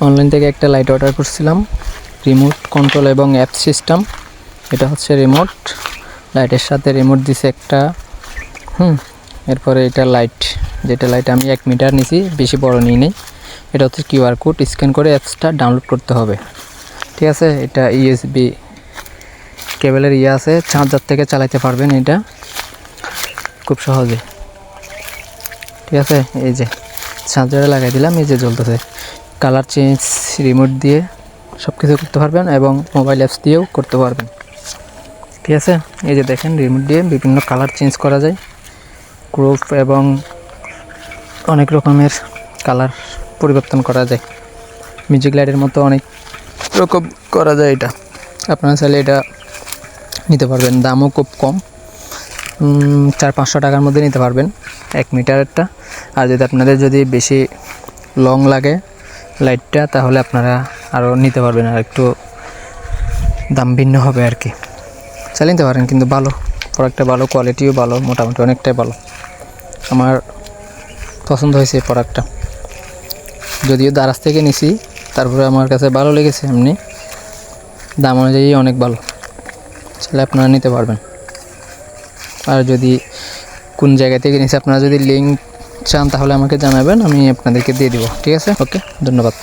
Online থেকে একটা light order করছিলাম, রিমোট কন্ট্রোল এবং অ্যাপ সিস্টেম। এটা হচ্ছে রিমোট, লাইটের সাথে রিমোট দিছে একটা। এরপরে এটা লাইট, যেটা লাইট আমি 1 মিটার নিছি, বেশি বড় নিই নেই। এটা হচ্ছে কিউআর কোড, স্ক্যান করে অ্যাপসটা ডাউনলোড করতে হবে, ঠিক আছে। এটা ইউএসবি কেবলের আছে, চার্জার থেকে চালাতে পারবেন এটা খুব সহজে, ঠিক আছে। এই যে চার্জারে লাগাই দিলাম, এই যে জ্বলতেছে। কালার চেঞ্জ রিমোট দিয়ে সব কিছু করতে পারবেন এবং মোবাইল অ্যাপস দিয়েও করতে পারবেন, ঠিক আছে। এই যে দেখেন, রিমোট দিয়ে বিভিন্ন কালার চেঞ্জ করা যায়, ক্রপ এবং অনেক রকমের কালার পরিবর্তন করা যায়। মিউজিক লাইটের মতো অনেক রকম করা যায় এটা। আপনারা চাইলে এটা নিতে পারবেন, দামও খুব কম, 400-500 টাকার মধ্যে নিতে পারবেন 1 মিটারেরটা। আর আপনাদের যদি বেশি লং লাগে লাইটটা, তাহলে আপনারা আরও নিতে পারবেন, আর একটু দাম ভিন্ন হবে আর কি। চালিয়ে নিতে পারেন, কিন্তু ভালো প্রোডাক্টটা, ভালো কোয়ালিটিও ভালো, মোটামুটি অনেকটাই ভালো। আমার পছন্দ হয়েছে এই প্রোডাক্টটা, যদিও দারাজ থেকে নিছি, তারপরে আমার কাছে ভালো লেগেছে। এমনি দাম অনুযায়ী অনেক ভালো, চাইলে আপনারা নিতে পারবেন। আর যদি কোন জায়গা থেকে নিছে আপনারা যদি লিঙ্ক চান, তাহলে আমাকে জানাবেন, আমি আপনাদেরকে দিয়ে দিব, ঠিক আছে। ওকে, ধন্যবাদ।